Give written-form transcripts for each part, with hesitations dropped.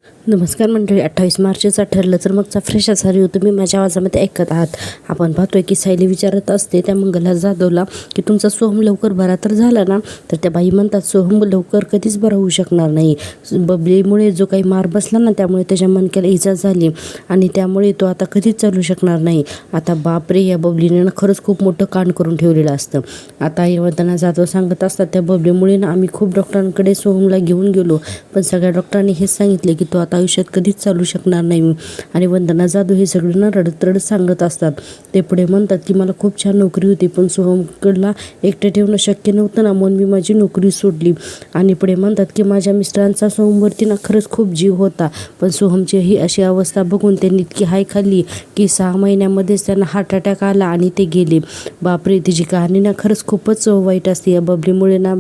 नमस्कार मंडळी, 28 मार्चचा ठरलं तर मगचा फ्रेश असा रिव्ह्यू तुम्ही माझ्या आवाजामध्ये ऐकत आहात. आपण पाहतोय की सायली विचारत असते त्या मंगला जाधवला की तुमचा सोहम लवकर बरा तर झाला ना. तर त्या बाई म्हणतात सोहम लवकर कधीच बरा होऊ शकणार नाही. बबलीमुळे जो काही मार बसला ना त्यामुळे त्याच्या मणक्याला इजा झाली आणि त्यामुळे तो आता कधीच चालू शकणार नाही. आता बापरे, या बबलीने ना खरंच खूप मोठं कांड करून ठेवलेलं असतं. आता वंदना जाधव सांगत असतात त्या बबलीमुळे ना आम्ही खूप डॉक्टरांकडे सोहमला घेऊन गेलो, पण सगळ्या डॉक्टरांनी हेच सांगितले की तो आता आयुष्यात कधीच चालू शकणार नाही. आणि वंदना जाधव हे सगळ्यांना रडत रडत सांगत असतात. ते पुढे म्हणतात की मला खूप छान नोकरी होती, पण सोहमकडला एकटं ठेवणं शक्य नव्हतं ना, म्हणून मी माझी नोकरी सोडली. आणि पुढे म्हणतात की माझ्या मिस्टरांचा सोहमवरती ना खरंच खूप जीव होता, पण सोहमची ही अशी अवस्था बघून त्यांनी इतकी हाय खाल्ली की 6 महिन्यामध्येच त्यांना हार्ट अटॅक आला आणि ते गेले. बापरे, तिची कहाणी ना खरंच खूपच वाईट असते. या बबलीमुळे ना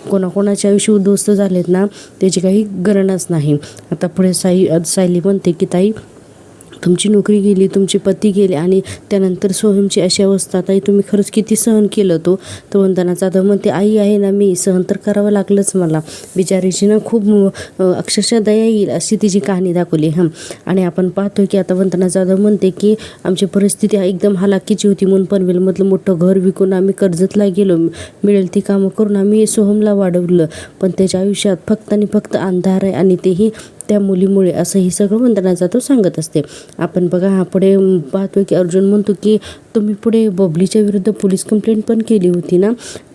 कोणाकोणाचे आयुष्य उद्ध्वस्त झालेत ना, त्याची काही गणनाच नाही. आता पुढे सायली म्हणते की ताई, तुमची नोकरी गेली, तुमचे पती गेले आणि त्यानंतर सोहमची अशी अवस्था, ताई तुम्ही खरंच किती सहन केलं. तो वंदना जाधव म्हणते आई आहे ना मी, सहन तर करावं लागलंच मला. बिचारीची ना खूप अक्षरशः दया येईल अशी तिची कहाणी दाखवली. आणि आपण पाहतोय की आता वंदना जाधव म्हणते की आमची परिस्थिती एकदम हलाखीची होती, म्हणून पनवेलमधलं मोठं घर विकून आम्ही कर्जतला गेलो. मिळेल ती कामं करून आम्ही सोहमला वाढवलं, पण त्याच्या आयुष्यात फक्त आणि फक्त अंधार आहे आणि तेही त्या मुलीमुळे, असं ही सगळं वंदना जाधव सांगत असते. आपण बघा पुढे पाहतोय की अर्जुन म्हणतो की तुम्ही पुढे बबलीच्या विरुद्ध पोलीस कंप्लेंट पण केली होती ना.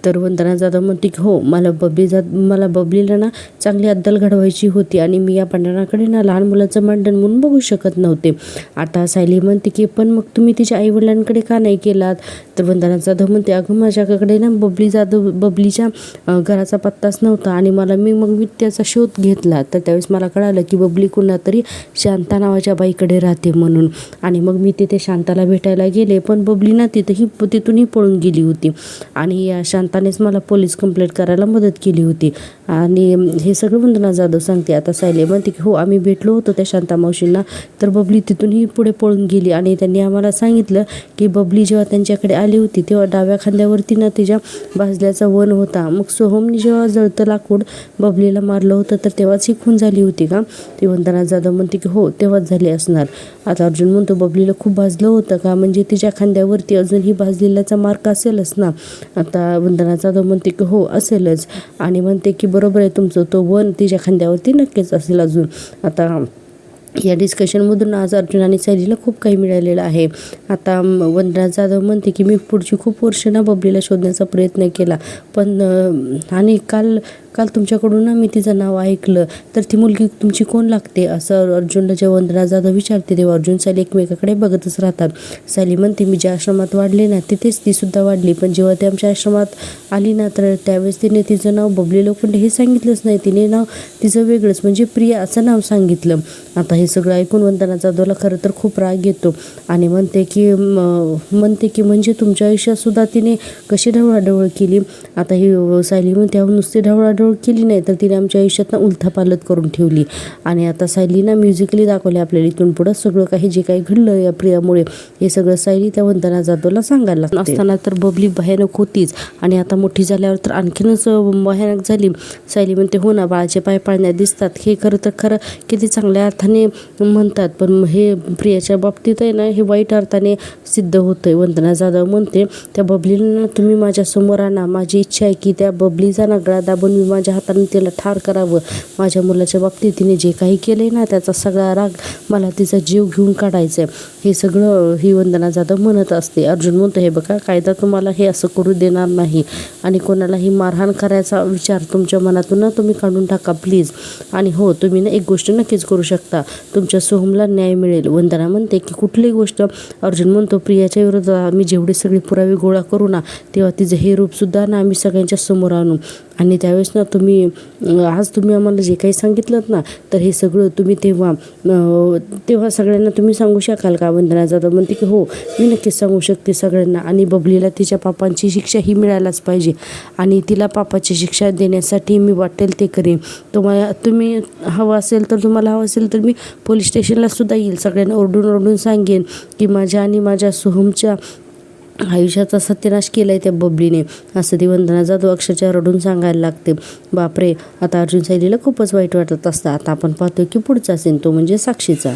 तर वंदना जाधव म्हणते की हो, मला बबलीला ना चांगली अद्दल घडवायची होती आणि मी या पांढऱ्याकडे ना लहान मुलाचं मांडण म्हणून बघू शकत नव्हते. आता सायली म्हणते की पण मग तुम्ही तिच्या आईवडिलांकडे का नाही केलात. तर वंदना जाधव म्हणते अगं माझ्याकडे ना बबलीच्या घराचा पत्ताच नव्हता आणि मी त्याचा शोध घेतला. तर त्यावेळेस मला कळालं की बबली कुणा तरी शांता नावाच्या बाईकडे राहते म्हणून. आणि मग मी तिथे शांताला भेटायला गेले, पण बबली ना तिथूनही पळून गेली होती आणि या शांतानेच मला पोलीस कंप्लेंट करायला मदत केली होती. आणि हे सगळं वंदना जाधव सांगते. आता सायली म्हणते की हो, आम्ही भेटलो होतो त्या शांता मावशींना, तर बबली तिथूनही पुढे पळून गेली आणि त्यांनी आम्हाला सांगितलं की बबली जेव्हा त्यांच्याकडे आली होती तेव्हा डाव्या खांद्यावरती ना तिच्या भाजल्याचा वन होता. मग सोहमने जेव्हा जळतं लाकूड बबलीला मारलं होतं तर तेव्हाच ही खून झाली होती का. ती वंदना जाधव म्हणते की हो, तेव्हाच झाली असणार. आता अर्जुन म्हणतो बबलीला खूप भाजलं होतं का, म्हणजे तिच्या खांद्यावरती अजूनही भाजलेल्याचा मार्क असेलच ना. आता वंदना जाधव म्हणते की हो असेलच आणि म्हणते की बरोबर आहे तुमचं, तो वन तिच्या खांद्यावरती नक्कीच असेल अजून. आता या डिस्कशनमधून आज अर्जुन आणि सायलीला खूप काही मिळालेलं आहे. आता वंदना जाधव म्हणते की मी पुढची खूप वर्ष ना बबलीला शोधण्याचा प्रयत्न केला, पण आणि काल तुमच्याकडून ना मी तिचं नाव ऐकलं, तर ती मुलगी तुमची कोण लागते असं अर्जुनला जेव्हा वंदना जाधव विचारते तेव्हा अर्जुन सायली एकमेकाकडे बघतच राहतात. सायली म्हणते मी ज्या आश्रमात वाढले ना तिथेच ती सुद्धा वाढली, पण जेव्हा ती आमच्या आश्रमात आली ना तर त्यावेळेस तिने तिचं नाव बबली लोखंडे हे सांगितलंच नाही. तिने नाव तिचं वेगळंच म्हणजे प्रिया असं नाव सांगितलं. आता हे सगळं ऐकून वंदना जाधवला खरं तर खूप राग येतो आणि म्हणते की म्हणजे तुमच्या आयुष्यात सुद्धा तिने कशी ढवळाढवळ केली. आता ही सायली म्हणते नुसती ढवळाढवळ केली नाही तर तिने आमच्या आयुष्यात ना उलथापालथ करून ठेवली. आणि आता सायली ना म्युझिकली दाखवले आपल्याला इथून पुढं सगळं काही जे काही घडलं या प्रियामुळे, हे सगळं सायली त्या वंदना जाधवला सांगायला लागते. असताना तर बबली भयानक होतीच आणि आता मोठी झाल्यावर तर आणखीनच भयानक झाली. सायली म्हणते हो ना, बाळाचे पाय पाळण्यात दिसतात, हे खरं किती चांगल्या अर्थाने म्हणतात, पण हे प्रियाच्या बाबतीत आहे ना हे वाईट अर्थाने सिद्ध होतंय. वंदना जाधव म्हणते त्या बबलीला तुम्ही माझ्यासमोर आणा, माझी इच्छा आहे की त्या बबलीचा ना गळा दाबून मी माझ्या हाताने तिला ठार करावं. माझ्या मुलाच्या बाबतीत तिने जे काही केलंय ना त्याचा सगळा राग मला तिचा जीव घेऊन काढायचा आहे, हे सगळं ही वंदना जाधव म्हणत असते. अर्जुन म्हणतो हे बघा, कायदा तुम्हाला हे असं करू देणार नाही आणि कोणालाही मारहाण करायचा विचार तुमच्या मनातून ना तुम्ही काढून टाका प्लीज. आणि हो, तुम्ही ना एक गोष्ट नक्कीच करू शकता, तुमच्या सोहमला न्याय मिळेल. वंदना म्हणते की कुठलीही गोष्ट. अर्जुन म्हणतो प्रियाच्या विरोधात आम्ही जेवढे सगळे पुरावे गोळा करू ना तेव्हा तिचं हे रूपसुद्धा ना आम्ही सगळ्यांच्या समोर आणू. आणि त्यावेळेस ना आज तुम्ही आम्हाला जे काही सांगितलं ना तर हे सगळं तुम्ही तेव्हा सगळ्यांना तुम्ही सांगू शकाल का. वंदना जाधव म्हणते की हो, मी नक्कीच सांगू शकते सगळ्यांना आणि बबलीला तिच्या पापांची शिक्षा ही मिळायलाच पाहिजे आणि तिला पापाची शिक्षा देण्यासाठी मी वाटेल ते करेन. तुम्हाला हवं असेल तर मी पोलीस स्टेशनला सुद्धा येईल, सगळ्यांना ओरडून सांगेन की माझ्या आणि माझ्या सोहमच्या आयुष्याचा सत्यानाश केलाय त्या बबलीने, असं ती वंदना जाधव अक्षरशः रडून सांगायला लागते. बापरे, आता अर्जुन सायलीला खूपच वाईट वाटत असतं. आता आपण पाहतोय की पुढचा सीन तो म्हणजे साक्षीचा.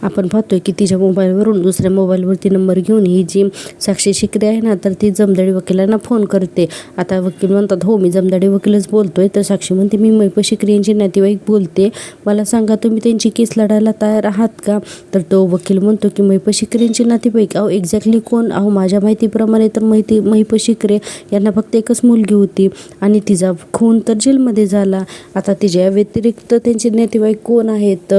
आपण पाहतोय की तिच्या मोबाईलवरून दुसऱ्या मोबाईलवरती नंबर घेऊन ही जी साक्षी शिकरे आहे ना, तर ती जमदाडे वकिलांना फोन करते. आता वकील म्हणतात, हो मी जमदाडे वकीलच बोलतोय. तर साक्षी म्हणते, मी महिपत शिकरे यांची नातेवाईक बोलते, मला सांगा तुम्ही त्यांची केस लढायला तयार आहात का? तर तो वकील म्हणतो की महिपत शिकरे यांची नातेवाईक, अहो एक्झॅक्टली कोण? अहो माझ्या माहितीप्रमाणे तर महिपत शिकरे यांना फक्त एकच मुलगी होती आणि तिचा खून तर जेलमध्ये झाला. आता तिच्या व्यतिरिक्त त्यांचे नातेवाईक कोण आहेत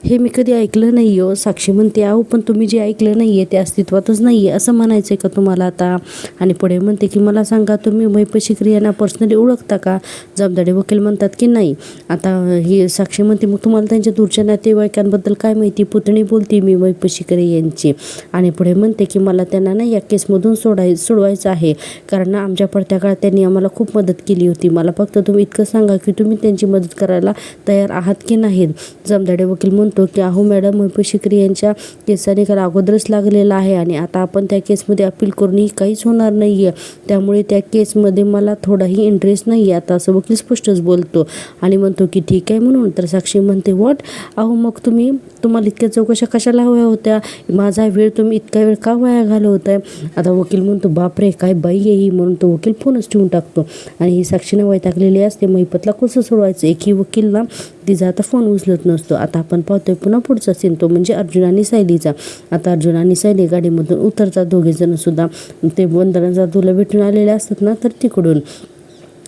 हे मी कधी ऐकलं नाही. साक्षी म्हणते, अहो पण तुम्ही जे ऐकलं नाहीये ते अस्तित्वातच नाहीये असं म्हणायचं आहे का तुम्हाला आता? आणि पुढे म्हणते की मला सांगा तुम्ही महिपत शिकरे यांना पर्सनली ओळखता का? जमदाडे वकील म्हणतात की नाही. आता ही साक्षी म्हणते, मग तुम्हाला त्यांच्या दूरच्या नातेवाईकांबद्दल काय माहिती? पुतणी बोलते मी महिपत शिकरे यांची. आणि पुढे म्हणते की मला त्यांना ना या केसमधून सोडवायचं आहे, कारण ना आमच्या पडत्या काळात त्यांनी आम्हाला खूप मदत केली होती. मला फक्त तुम्ही इतकं सांगा की तुम्ही त्यांची मदत करायला तयार आहात की नाहीत? जमदाडे वकील म्हणतो की अहो मॅडम, महिपत शिकरे यांच्या केसचा निकाल अगोदरच लागलेला आहे आणि आता आपण त्या केसमध्ये अपील करूनही काहीच होणार नाही आहे, त्यामुळे त्या केसमध्ये मला थोडाही इंटरेस्ट नाही आहे आता, असं वकील स्पष्टच बोलतो. आणि म्हणतो की ठीक आहे म्हणून. तर साक्षी म्हणते, व्हॉट? अहो मग तुम्हाला इतक्या चौकशा कशाला हव्या होत्या? माझा वेळ तुम्ही इतका वेळ का वाया घालवताय? आता वकील म्हणतो, बापरे काय बाई आहे ही, म्हणून तो वकील फोनच ठेवून टाकतो. आणि ही साक्षीने वैतागलेली असते, महिपतला कसं सोडवायचं. एकही वकील ना तिचा आता फोन उचलत नसतो. आता आपण पाहतोय पुन्हा पुढचा सीन तो म्हणजे अर्जुन आणि सायलीचा. आता अर्जुन आणि सायली गाडीमधून उतरतात दोघेजण सुद्धा. ते वंदना जाधवला भेटून आलेले असतात ना, तर तिकडून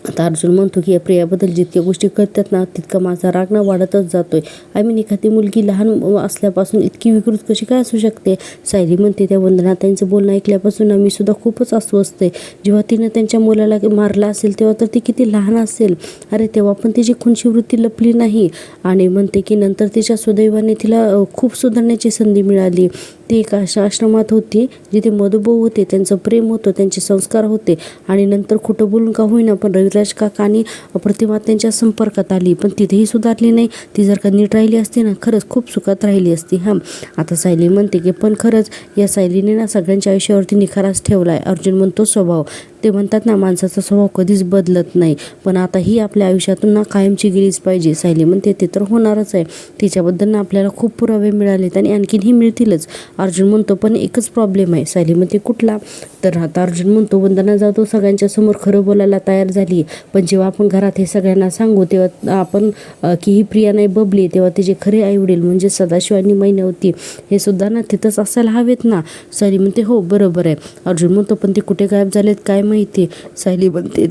आता अर्जुन म्हणतो की या प्रियाबद्दल जितक्या गोष्टी करतात ना, तितका माझा राग ना वाढतच जातोय. आय मीन एखादी मुलगी लहान असल्यापासून इतकी विकृत कशी काय असू शकते? सायली म्हणते, त्या वंदना त्यांचं बोलणं ऐकल्यापासून मी सुद्धा खूपच अस्वस्थ आहे. जेव्हा तिनं त्यांच्या मुलाला मारलं असेल तेव्हा तर ती किती लहान असेल. अरे तेव्हा पण तिची खूनची वृत्ती लपली नाही. आणि म्हणते की नंतर तिच्या सुदैवाने तिला खूप सुधारण्याची संधी मिळाली. ती एका अशा आश्रमात होती जिथे मधुभाऊ होते, त्यांचं प्रेम होतं, त्यांचे संस्कार होते. आणि नंतर खोटं बोलून का होईना पण रविराज काका आणि प्रतिमा त्यांच्या संपर्कात आली, पण तिथेही सुधारली नाही. ती जर का नीट राहिली असती ना, खरंच खूप सुखात राहिली असती. आता सायली म्हणते की पण खरंच या सायलीने ना सगळ्यांच्या आयुष्यावरती निखाराच ठेवला आहे. अर्जुन म्हणतो, स्वभाव. ते म्हणतात ना, माणसाचा स्वभाव कधीच बदलत नाही, पण आता ही आपल्या आयुष्यातून ना कायमची गेलीच पाहिजे. सायली म्हणते, ते तर होणारच आहे. तिच्याबद्दल ना आपल्याला खूप पुरावे मिळालेत आणि आणखीनही मिळतीलच. अर्जुन म्हणतो, पण एकच प्रॉब्लेम आहे. सायली म्हणते, कुठला? तर आता अर्जुन म्हणतो, वंदना जाधव सगळ्यांच्या समोर खरं बोलायला तयार झाली, पण जेव्हा आपण घरात हे सगळ्यांना सांगू तेव्हा आपण की ही प्रिया नाही बबली, तेव्हा तिचे खरे आईवडील म्हणजे सदाशिव आणि मैनावती हे सुद्धा ना तिथंच असायला हवेत ना. सायली म्हणते, हो बरोबर आहे. अर्जुन म्हणतो, पण ते कुठे गायब झालेत काय माहिती. सायली म्हणते,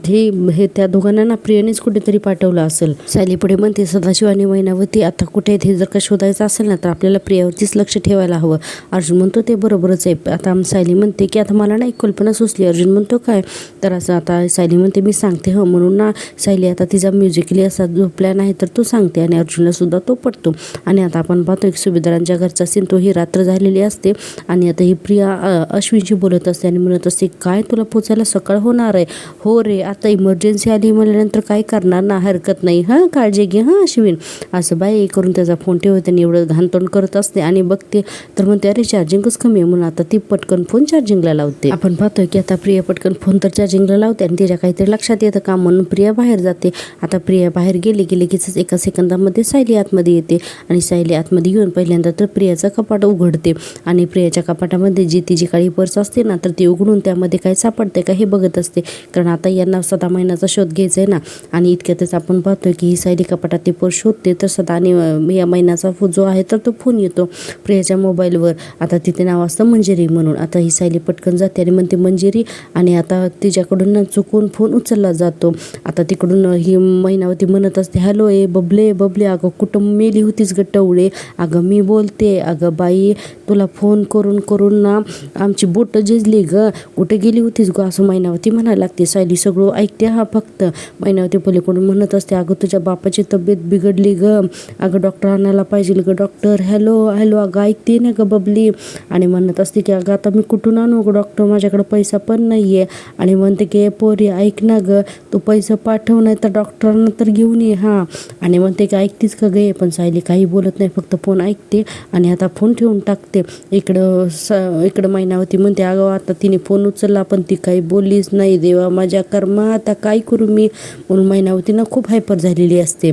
हे त्या दोघांना ना प्रियानेच कुठेतरी पाठवलं असेल. सायली पुढे म्हणते, सदाशिव आणि मैनावती आता कुठे आहेत हे जर का शोधायचं असेल ना, तर आपल्याला प्रियावरतीच लक्ष ठेवायला हवं. अर्जुन म्हणतो, ते बरोबरच आहे. आता सायली म्हणते की आता मला ना एक कल्पना सुचली. अर्जुन म्हणतो, काय? तर असं आता सायली म्हणते, मी सांगते म्हणून ना. सायली आता तिचा म्युझिकली असा जो प्लॅन आहे तर तो सांगते आणि अर्जुनला सुद्धा तो पटतो. आणि आता आपण पाहतो एक सुभेदारांच्या घरचा सीन, तो ही रात्र झालेली असते आणि आता ही प्रिया अश्विनशी बोलत असते आणि म्हणत असते, काय तुला पोचायला सकाळ होणार आहे? हो रे, आता इमर्जन्सी आली म्हणल्यानंतर काय करणार ना, हरकत नाही. काळजी घे अश्विन. असं बाई करून त्याचा फोन ठेवते आणि एवढं घाणतोंड करत असते आणि बघते तर म्हणते, अरे चार्जिंगच कमी आहे, म्हणून आता ती पटकन फोन चार्जिंगला लावते. आपण पाहतोय की आता प्रिया पटकन फोन तर चार्जिंगला लावते आणि तिच्या काहीतरी लक्षात येतं काम, म्हणून प्रिया बाहेर जाते. आता प्रिया बाहेर गेली की लगेचच एका सेकंदामध्ये सायली आतमध्ये येते आणि सायली आतमध्ये येऊन पहिल्यांदा तर प्रियाचं कपाट उघडते आणि प्रियाच्या कपाटामध्ये जी तिची काळी पर्स असते ना, तर ती उघडून त्यामध्ये काय सापडते का हे बघत असते, कारण आता यांना सदा महिन्याचा शोध घ्यायचा आहे ना. आणि इतक्यातच आपण पाहतोय की ही सायली कपाटात ती पर्स शोधते तर सदा आणि या महिन्याचा जो आहे तर तो फोन येतो प्रियाच्या मोबाईलवर. आता तिथे नाव असतं मंजिरी म्हणून. आता ही सायली पटकन जाते आणि म्हणते मंजिरी, आणि आता तिच्याकडून ना चुकून फोन उचलला जातो. आता तिकडून ही मैनावती म्हणत असते, हॅलो बबले बबले, अगं कुठं मेली होतीस ग टवळे? अगं मी बोलते. अगं बाई, तुला फोन करून करून ना आमची बोटं झिजली ग, कुठे गेली होतीस ग? असं मैनावती म्हणायला लागते. सायली सगळं ऐकते हा फक्त. मैनावती पलीकडून म्हणत असते, अगं तुझ्या बापाची तब्येत बिघडली ग, अगं डॉक्टर आणायला पाहिजे ग डॉक्टर, हॅलो हॅलो, अगं ऐकते ना ग बबली. आणि म्हणत असते की अगं आता मी कुठून आणू ग डॉक्टर, माझ्याकडे पैसा पण नाही आहे. आणि म्हणते की पोरी ऐक ना ग, तू पैसा पाठव नाही तर डॉक्टरांना तर घेऊन ये हां. आणि म्हणते की ऐकतीस का गे, पण सायली काही बोलत नाही, फक्त फोन ऐकते आणि आता फोन ठेवून टाकते. इकडं मैनावती म्हणते, अगं आता तिने फोन उचलला पण ती काही बोललीच नाही, देवा माझ्या कर्मा, आता काय करू मी. म्हणून मैनावतीनं खूप हायपर झालेली असते.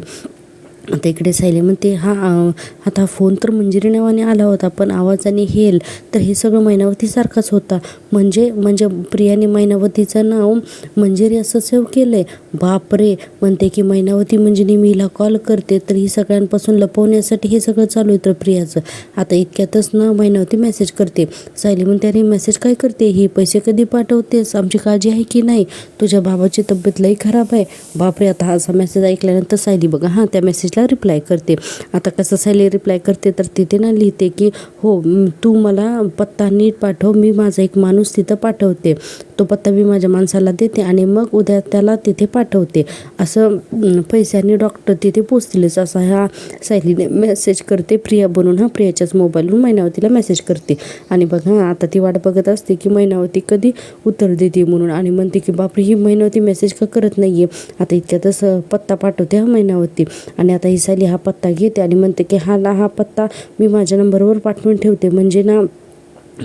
आता इकडे सायली म्हणते, आता फोन तर मंजिरी नावाने आला होता, पण आवाजाने हेल तर हे सगळं मैनावतीसारखाच होता. म्हणजे प्रियाने मैनावतीचं नाव मंजिरी असं सेव्ह केलंय. बापरे. म्हणते की मैनावती म्हणजे मी हिला कॉल करते तर ही सगळ्यांपासून लपवण्यासाठी हे सगळं चालू आहे तर प्रियाचं. आता इतक्यातच ना मैनावती मेसेज करते. सायली म्हणते, अरे मेसेज काय करते ही, पैसे कधी पाठवतेस, आमची काळजी आहे की नाही, तुझ्या बाबाची तब्येत लई खराब आहे. बापरे. आता असा मेसेज ऐकल्यानंतर सायली बघा त्या मेसेजला रिप्लाय करते. आता कसं सायली रिप्लाय करते तर तिथे ना लिहिते की हो तू मला पत्ता नीट पाठव, मी माझा एक माणूस तिथं पाठवते, तो पत्ता मी माझ्या माणसाला देते आणि मग उद्या त्याला तिथे पाठवते, असं पैशाने डॉक्टर तिथे पोचतीलच असा ह्या सायलीने मेसेज करते. प्रिया बनून प्रियाच्याच मोबाईलवरून मैनावतीला मेसेज करते. आणि बघा आता ती वाट बघत असते की मैनावती कधी उत्तर देते म्हणून. आणि म्हणते की बापरे, ही मैनावती मेसेज का करत नाही आहे. आता इतक्यातच पत्ता पाठवते मैनावती. आणि आता ही सायली हा पत्ता घेते आणि म्हणते की हा पत्ता मी माझ्या नंबरवर पाठवून ठेवते, म्हणजे ना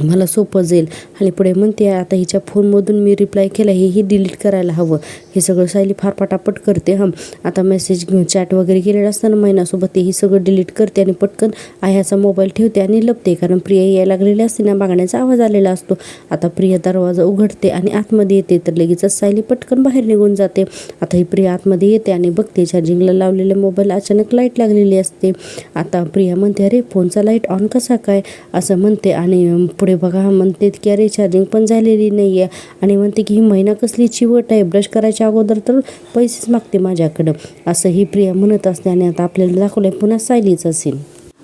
मला सोपं जाईल. आणि पुढे म्हणते, आता हिच्या फोनमधून मी रिप्लाय केला हेही डिलीट करायला हवं. हे सगळं सायली फार पटापट करते. आता मेसेज चॅट वगैरे केलेलं असताना मैनासोबत तेही सगळं डिलीट करते आणि पटकन आह्याचा मोबाईल ठेवते आणि लपते, कारण प्रिया यायला लागलेली असते ना, मागण्याचा आवाज आलेला असतो. आता प्रिया दरवाजा उघडते आणि आतमध्ये येते तर लगेचच सायली पटकन बाहेर निघून जाते. आता ही प्रिया आतमध्ये येते आणि बघते चार्जिंगला लावलेले मोबाईल अचानक लाईट लागलेली असते. आता प्रिया म्हणते, अरे फोनचा लाईट ऑन कसा काय, असं म्हणते. आणि पुढे बघा म्हणते की अरे चार्जिंग पण झालेली नाही आहे. आणि म्हणते की ही महिना कसली चिवट आहे, ब्रश करायच्या अगोदर तर पैसेच मागते माझ्याकडं, असं ही प्रिया म्हणत असते. आणि आता आपल्याला दाखवलंय पुन्हा सायलीच असेल.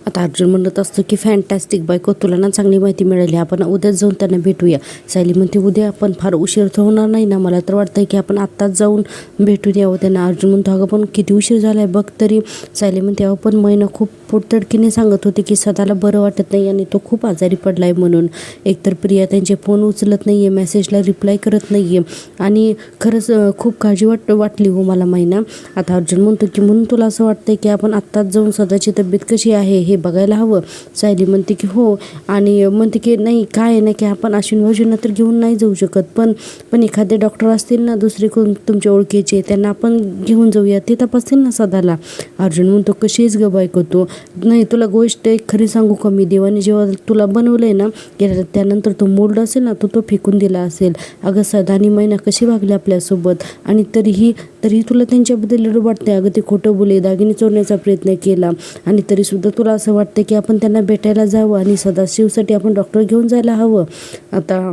आता अर्जुन म्हणत असतो की फॅन्टॅस्टिक बायको, तुला ना चांगली माहिती मिळाली, आपण उद्याच जाऊन त्यांना भेटूया. सायली म्हणते, उद्या आपण फार उशीर तर होणार नाही ना, मला तर वाटतंय की आपण आत्ताच जाऊन भेटून यावं त्यांना. अर्जुन म्हणतो, अगं पण किती उशीर झाला आहे बघ तरी. सायली म्हणते, अहो पण महिना खूप पोटतडकीने सांगत होते की सदाला बरं वाटत नाही आणि तो खूप आजारी पडला आहे म्हणून. एकतर प्रिया त्यांचे फोन उचलत नाही आहे, मेसेजला रिप्लाय करत नाही आहे आणि खरंच खूप काळजी वाटली हो मला महिना. आता अर्जुन म्हणतो की म्हणून तुला असं वाटतंय की आपण आत्ताच जाऊन सदाची तब्येत कशी आहे हे बघायला हवं. सायली म्हणते की हो. आणि म्हणते की नाही काय नाही की आपण अश्विन भाऊजींना तर घेऊन नाही जाऊ शकत, पण एखादे डॉक्टर असतील ना दुसरे कोण तुमच्या ओळखीचे, त्यांना आपण घेऊन जाऊया, ते तपासतील ना सदाला. अर्जुन म्हणतो, कशीच ग बायको तू, नाही तुला गोष्ट एक खरी सांगू का, मी देवाने जेव्हा तुला बनवलंय ना त्यानंतर तो मोल्ड असेल ना तो फेकून दिला असेल. अगं सदानी महिना कशी वागली आपल्यासोबत आणि तरीही तुला त्यांच्याबद्दल एवढं वाटते. अगं ते खोटं बोले, दागिने चोरण्याचा प्रयत्न केला आणि तरीसुद्धा तुला असं वाटतं की आपण त्यांना भेटायला जावं आणि सदाशिवसाठी आपण डॉक्टर घेऊन जायला हवं. आता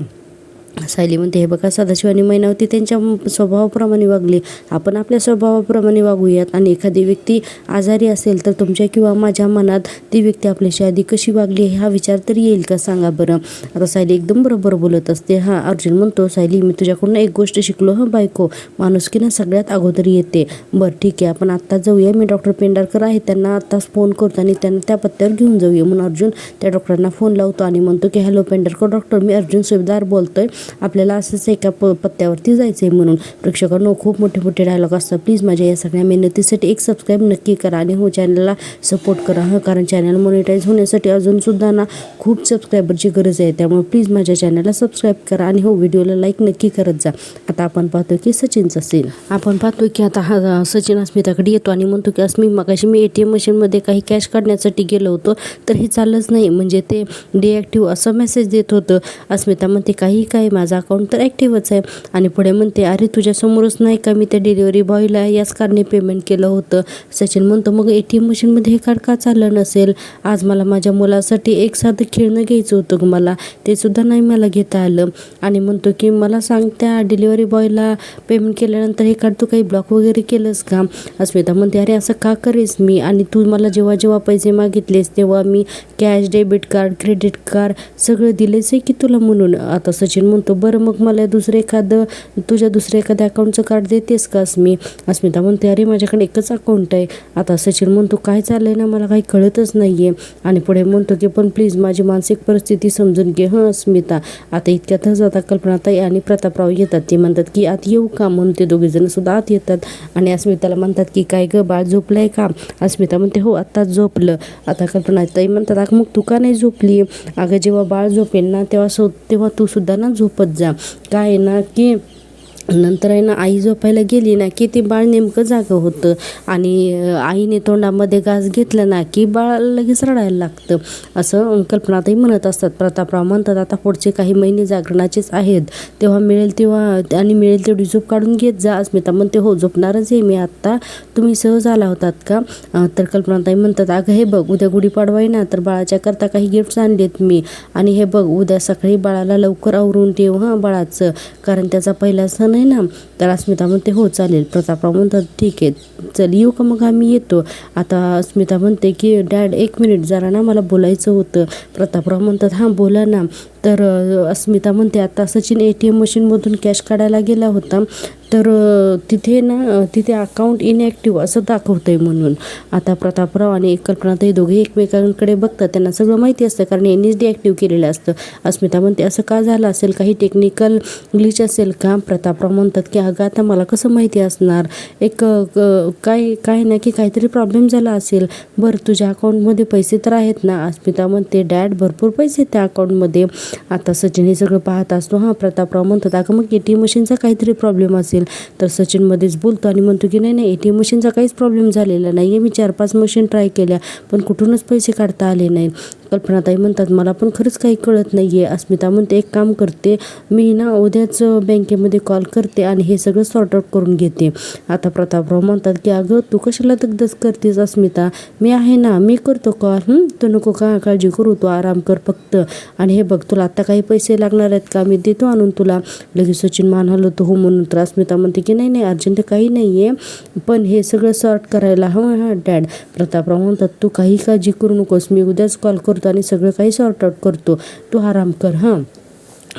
सायली म्हणते, हे बघा सदाशिव आणि मैनावती त्यांच्या स्वभावाप्रमाणे वागले, आपण आपल्या स्वभावाप्रमाणे वागूयात. आणि एखादी व्यक्ती आजारी असेल तर तुमच्या किंवा माझ्या मनात ती व्यक्ती आपल्याशी आधी कशी वागली हा विचार तरी येईल का, सांगा बरं. आता सायली एकदम बरोबर बोलत असते. अर्जुन म्हणतो, सायली मी तुझ्याकडून एक गोष्ट शिकलो बायको, माणुसकी ना सगळ्यात अगोदर येते. बरं ठीक आहे, आपण आत्ता जाऊया, मी डॉक्टर पेंढारकर आहे त्यांना आत्ताच फोन करतो आणि त्यांना त्या पत्त्यावर घेऊन जाऊया. म्हणून अर्जुन त्या डॉक्टरांना फोन लावतो आणि म्हणतो की हॅलो पेंढारकर डॉक्टर, मी अर्जुन सुभेदार बोलतोय, आपल्याला असंच एका पत्त्यावरती जायचं आहे म्हणून. प्रेक्षकांनो खूप मोठे मोठे डायलॉग असतात, प्लीज माझ्या या सगळ्या मेहनतीसाठी एक सबस्क्राईब नक्की करा आणि हो चॅनलला सपोर्ट करा कारण चॅनल मॉनिटाईज होण्यासाठी अजूनसुद्धा ना खूप सबस्क्रायबरची गरज आहे, त्यामुळे प्लीज माझ्या चॅनलला सबस्क्राईब करा आणि हो व्हिडिओला लाईक नक्की करत जा. आता आपण पाहतो की सचिनचा सीन. आपण पाहतो की आता सचिन अस्मिताकडे येतो आणि म्हणतो की अस्मी मगाशी मी ATM मशीनमध्ये काही कॅश काढण्यासाठी गेलो होतो तर हे चाललंच नाही, म्हणजे ते डिॲक्टिव्ह असं मेसेज देत होतं. अस्मिता म्हणते, काही काय माझा अकाउंट तर ॲक्टिव्हच आहे. आणि पुढे म्हणते, अरे तुझ्यासमोरच नाही का मी त्या डिलिव्हरी बॉयला याच कारणे पेमेंट केलं होतं. सचिन म्हणतो, मग ATM मशीनमध्ये हे कार्ड का चाललं नसेल, आज मला माझ्या मुलासाठी एक साधं खेळणं घ्यायचं होतं मला, ते सुद्धा नाही मला घेता आलं. आणि म्हणतो की मला सांग, त्या डिलिव्हरी बॉयला पेमेंट केल्यानंतर हे कार्ड तू काही ब्लॉक वगैरे केलंस का. अस्मिता म्हणते, अरे असं का करेस मी, आणि तू मला जेव्हा जेव्हा पैसे मागितलेस तेव्हा मी cash, debit card, credit card सगळं दिलेच आहे की तुला म्हणून. आता सचिन म्हणतो, म्हणतो बरं मग मला तुझ्या दुसऱ्या एखाद्या अकाउंटचं कार्ड देतेस का अस्मिता म्हणते अरे माझ्याकडे एकच अकाउंट आहे. आता सचिन म्हणतो काय चाललंय ना मला काही कळतच नाहीये. आणि पुढे म्हणतो की पण प्लीज माझी मानसिक परिस्थिती समजून घे अस्मिता. आता इतक्यातच आता कल्पनाताई आणि प्रतापराव येतात. ते म्हणतात की आत येऊ का म्हणून ते दोघेजण सुद्धा आत येतात. आणि अस्मिताला म्हणतात की काय ग बाळ झोपलंय का. अस्मिता म्हणते हो आत्ताच झोपलं. आता कल्पनाताई म्हणतात अगं मग तू का नाही झोपली. अगं जेव्हा बाळ झोपेल ना तेव्हा तू सुद्धा ना झोपत जा. काय आहे ना की नंतर आहे ना आई झोपायला गेली ना की ते बाळ नेमकं जागं होतं आणि आईने तोंडामध्ये घास घेतलं ना की बाळ लगेच रडायला लागतं असं कल्पनाताई म्हणत असतात. प्रतापराव म्हणतात आता पुढचे काही महिने जागरणाचेच आहेत, तेव्हा मिळेल तेवढी झोप काढून घेत जा. अस्मिता म्हणते हो झोपणारच आहे मी आत्ता, तुम्ही सहज आला होतात का. तर कल्पनाताई म्हणतात अगं हे बघ उद्या गुढीपाडवा आहे ना तर बाळाच्या करता काही गिफ्ट्स आणलेत मी. आणि हे बघ उद्या सकाळी बाळाला लवकर आवरून ठेव बाळाचं, कारण त्याचा पहिला सण नाही ना. तर अस्मिता म्हणते हो चालेल. प्रतापराव म्हणतात ठीक आहे चल येऊ का मग आम्ही येतो. आता अस्मिता म्हणते की डॅड 1 मिनिट जरा ना मला बोलायचं होतं. प्रतापराव म्हणतात हां बोला ना. तर अस्मिता म्हणते आता सचिन ATM मशीनमधून कॅश काढायला गेला होता तर तिथे अकाउंट इनॅक्टिव्ह असं दाखवतंय म्हणून. आता प्रतापराव आणि कल्पनाताई दोघे एकमेकांकडे बघतात, त्यांना सगळं माहिती असतं कारण यांनीच डिॲक्टिव्ह केलेलं असतं. अस्मिता म्हणते असं का झालं असेल, काही टेक्निकल ग्लिच असेल का. प्रतापराव म्हणतात की अगं आता मला कसं माहिती असणार, काय ना की काहीतरी प्रॉब्लेम झाला असेल. बरं तुझ्या अकाउंटमध्ये पैसे तर आहेत ना. अस्मिता म्हणते डॅड भरपूर पैसे आहेत त्या अकाउंटमध्ये. आता सचिन हे सगळं पाहत असतो. प्रतापराव म्हणतात अगं मग ATM मशीनचा काहीतरी प्रॉब्लेम असेल. तर सचिन मध्येच बोलतो आणि म्हणतो की नाही ATM मशीनचा काहीच प्रॉब्लेम झालेला नाही आहे, मी 4-5 मशीन ट्राय केल्या पण कुठूनच पैसे काढता आले नाहीत. कल्पनाताई म्हणतात मला पण खरंच काही कळत नाही आहे. अस्मिता म्हणते एक काम करते मी ना उद्याच बँकेमध्ये कॉल करते आणि हे सगळं सॉर्ट आउट करून घेते. आता प्रतापराव म्हणतात की अगं तू कशाला दगदग करतेस अस्मिता, मी आहे ना, मी करतो कॉल. तू नको काळजी करू, तू आराम कर फक्त. आणि हे बघ तुला आता काही पैसे लागणार आहेत का, मी देतो आणून तुला. लगेच सचिन मान हलवतो हो म्हणून. तर अस्मिता म्हणते की नाही अर्जंट काही नाही आहे पण हे सगळं सॉर्ट करायला हां डॅड. प्रतापराव म्हणतात तू काही काळजी करू नकोस, मी उद्याच कॉल करतो आणि सगळं काही सॉर्ट आउट करतो, तू आराम कर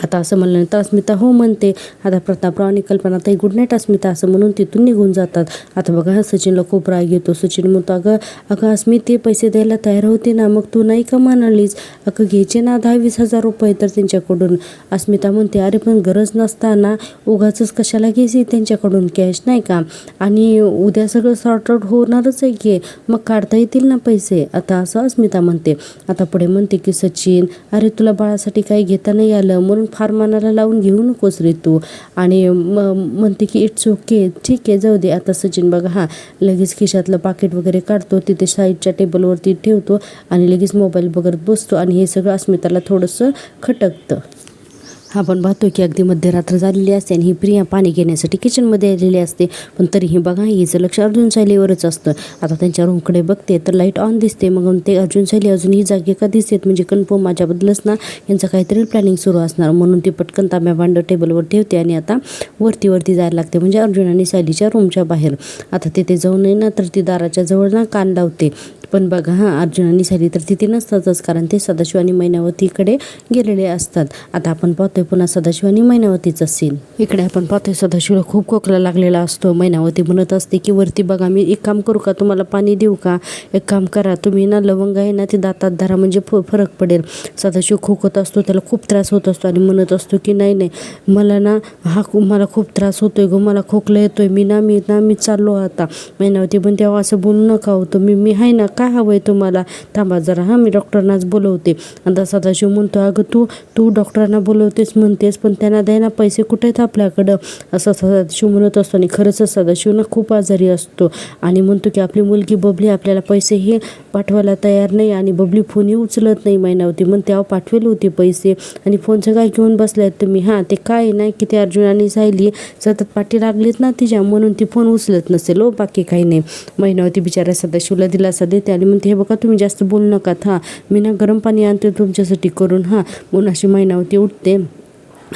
आता असं म्हणल्यानंतर अस्मिता हो म्हणते. आता प्रतापराव आणि कल्पनाताई गुड नाईट अस्मिता असं म्हणून तिथून निघून जातात. आता बघा सचिनला खूप राग येतो. सचिन म्हणतो अगं अस्मी ते पैसे द्यायला तयार होते ना, मग तू नाही का म्हणालीस. अगं घ्यायचे ना 10-20 हजार रुपये तर त्यांच्याकडून. अस्मिता म्हणते अरे पण गरज नसताना उगाचच कशाला घ्यायची त्यांच्याकडून कॅश नाही का, आणि उद्या सगळं सॉर्ट आउट होणारच आहे की मग काढता येतील ना पैसे. आता असं अस्मिता म्हणते. आता पुढे म्हणते की सचिन अरे तुला बाळासाठी काही घेता नाही आलं म्हणून फार मनाला लावून घेऊ नकोस रे तू. आणि म्हणते की इट्स ओके ठीक आहे जाऊ दे. आता सचिन बघा लगेच खिशातलं पाकिट वगैरे काढतो, तिथे साईडच्या टेबलवरती ठेवतो आणि लगेच मोबाईल बघत बसतो आणि हे सगळं अस्मिताला थोडंसं खटकतं. आपण पाहतो की अगदी मध्यरात्र झालेली असते आणि ही प्रिया पाणी घेण्यासाठी किचनमध्ये आलेली असते, पण तरीही बघा हिचं लक्ष अर्जुन सायलीवरच असतं. आता त्यांच्या रूमकडे बघते तर लाईट ऑन दिसते. मग ते अर्जुन सायली अजूनही जागे का दिसतेत, म्हणजे कन्फर्म माझ्याबद्दलच ना यांचं काहीतरी प्लॅनिंग सुरू असणार म्हणून ती पटकन तांब्या भांडं टेबलवर ठेवते आणि आता वरती जायला लागते, म्हणजे अर्जुन आणि सायलीच्या रूमच्या बाहेर. आता तिथे जाऊन ना तर ती दाराच्या जवळ ना कान लावते, पण बघा अर्जुन आणि सायली तर तिथे नसतातच कारण ते सदाशिव आणि मैनावतीकडे गेलेले असतात. आता आपण पाहतोय पुन्हा सदाशिव आणि मैनावतीचा सीन. इकडे आपण पाहतोय सदाशिवला खूप खोकला लागलेला असतो. मैनावती म्हणत असते की वरती बघा मी एक काम करू का, तुम्हाला पाणी देऊ का, एक काम करा तुम्ही ना लवंग आहे ना ती दातात धरा म्हणजे फरक पडेल. सदाशिव खोकत असतो, त्याला खूप त्रास होत असतो आणि म्हणत असतो की नाही मला खूप त्रास होतोय गो, मला खोकला येतोय, मी चाललो आता. मैनावती पण तेव्हा असं बोलू नका होतं, मी आहे ना, काय हवंय तुम्हाला, थांबा जरा मी डॉक्टरांनाच बोलवते. आता सदाशिव म्हणतो अगं तू डॉक्टरांना बोलवतेस म्हणतेस पण त्यांना द्यायला पैसे कुठे आहेत आपल्याकडं, असं सदाशिव म्हणत असतो. आणि खरंच सदाशिव ना खूप आजारी असतो आणि म्हणतो की आपली मुलगी बबली आपल्याला पैसेही पाठवायला तयार नाही आणि बबली फोनही उचलत नाही. मैनावती मग तेव्हा पाठवेल होते पैसे आणि फोनचं काय घेऊन बसलायत तुम्ही. ते काय नाही की ते अर्जुन आणि सायली सतत पाठी लागलीत ना तिच्या, म्हणून ती फोन उचलत नसेल बाकी काही नाही. मैनावती बिचाऱ्या सदाशिवला दिलासा देते आणि म्हणते हे बघा तुम्ही जास्त बोलू नका, मी ना गरम पाणी आणते तुमच्यासाठी करून म्हणून अशी मैनावती उठते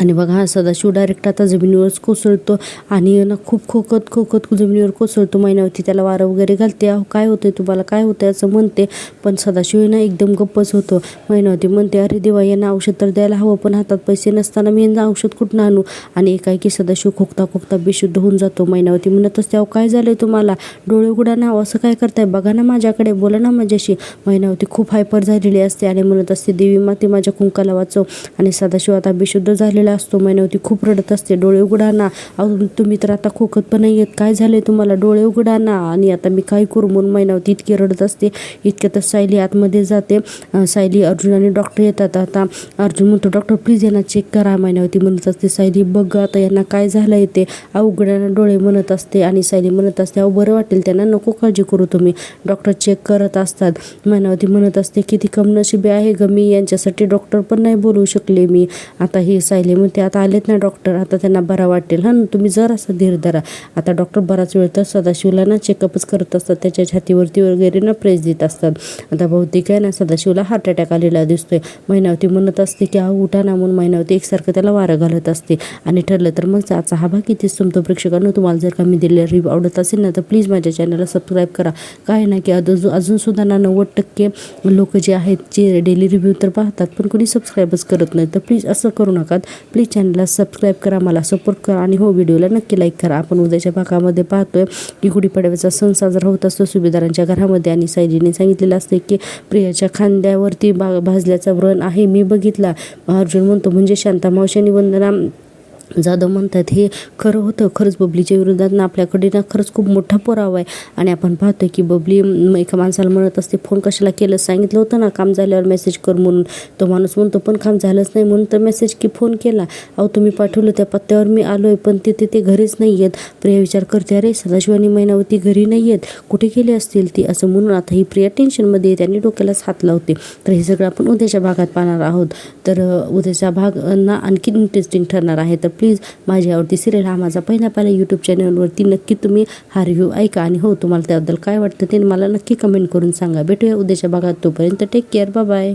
आणि बघा हा सदाशिव डायरेक्ट आता जमिनीवरच कोसळतो आणि ना खूप खोकत जमिनीवर कोसळतो. मैनावती त्याला वारं वगैरे घालते. अहो काय होतंय तुम्हाला, काय होतंय असं म्हणते. पण सदाशिव ना एकदम गप्पच होतो. मैनावती म्हणते अरे देवा, यांना औषध तर द्यायला हवं, पण हातात पैसे नसताना मी यांना औषध कुठून आणू. आणि एकाएकी सदाशिव खोकता बेशुद्ध होऊन जातो. मैनावती म्हणत असते अहो काय झालंय तुम्हाला, डोळे उघडा ना, असं काय करताय, बघा ना माझ्याकडे, बोला ना माझ्याशी. मैनावती खूप हायपर झालेली असते आणि म्हणत असते देवी माते माझ्या कुंकाला वाचव. आणि सदाशिव आता बेशुद्ध झालेला असतो. मैनावती खूप रडत असते, डोळे उघडा ना, अहो तुम्ही तर आता खोकत पण नाही आहेत, काय झालंय तुम्हाला, डोळे उघडा ना. आणि आता मी काय करू म्हणून मैनावती इतकी रडत असते. इतक्यातच सायली आतमध्ये जाते. सायली, अर्जुन आणि डॉक्टर येतात. आता अर्जुन म्हणतो डॉक्टर प्लीज यांना चेक करा. मैनावती म्हणत असते सायली बघ आता यांना काय झालंय ते, उघड्याना डोळे म्हणत असते. आणि सायली म्हणत असते अहो बरं वाटेल त्यांना, नको काळजी करू तुम्ही. डॉक्टर चेक करत असतात. मैनावती म्हणत असते किती कमनशिबी आहे ग मी, यांच्यासाठी डॉक्टर पण नाही बोलवू शकले मी. आता ही सायली म्हणते आता आलेत ना डॉक्टर, आता त्यांना बरा वाटेल, हां तुम्ही जरासा धीर धरा. आता डॉक्टर बराच वेळ तर सदाशिवला ना चेकअपच करत असतात, त्याच्या छातीवरती वगैरे ना प्रेस देत असतात. आता बहुतेक आहे ना सदाशिवला हार्ट अटॅक आलेला दिसतोय. मैनावती म्हणत असते की अहो उठा ना, म्हणून मैनावती एकसारखं त्याला वारं घालत असते. आणि ठरलं तर मग आजचा हा भाग इथेच संपतो. प्रेक्षकांनो तुम्हाला जर का मी दिलेला रिव्ह्यू आवडत असेल ना तर प्लीज माझ्या चॅनलला सबस्क्राईब करा. काय ना की अजूनसुद्धा ना 90% लोक जे आहेत जे डेली रिव्ह्यू तर पाहतात पण कोणी सबस्क्राईबच करत नाही. तर प्लीज असं करू नका, प्लीज चॅनलला सबस्क्राईब करा, मला सपोर्ट करा आणि हो व्हिडिओला नक्की लाईक करा. आपण उद्याच्या भागामध्ये पाहतोय की गुढीपाडव्याचा सण साजरा होत असतो सुभेदारांच्या घरामध्ये. आणि सायलीने सांगितलेलं असते की प्रियाच्या खांद्यावरती भाजल्याचा व्रण आहे मी बघितला. अर्जुन म्हणतो म्हणजे शांता मावशी आणि वंदना जाधव म्हणतात हे खरं होतं. खरंच बबलीच्या विरोधात ना आपल्याकडे ना खरंच खूप मोठा पुरावा आहे. आणि आपण पाहतोय की बबली एका माणसाला म्हणत असते फोन कशाला केलं, सांगितलं होतं ना काम झाल्यावर मेसेज कर म्हणून. तो माणूस म्हणतो पण काम झालंच नाही म्हणून तर मेसेज की फोन केला. अहो तुम्ही पाठवलं त्या पत्त्यावर मी आलोय पण ते घरीच नाही आहेत. प्रिया विचार करते अरे सदाशिव आणि मैनावती घरी नाही आहेत, कुठे गेले असतील ती, असं म्हणून आता ही प्रिया टेन्शनमध्ये येते आणि डोक्यालाच हात लावते. तर हे सगळं आपण उद्याच्या भागात पाहणार आहोत. तर उद्याचा भाग ना आणखी इंटरेस्टिंग ठरणार आहे. तर प्लीज माझी आवडती सिरियल हा माझा पहिला यूट्यूब चॅनलवरती नक्की तुम्ही हा रिव्ह्यू ऐका. आणि हो तुम्हाला त्याबद्दल काय वाटतं ते मला नक्की कमेंट करून सांगा. भेटूया उद्याच्या भागात, तोपर्यंत टेक केअर, बाय बाय.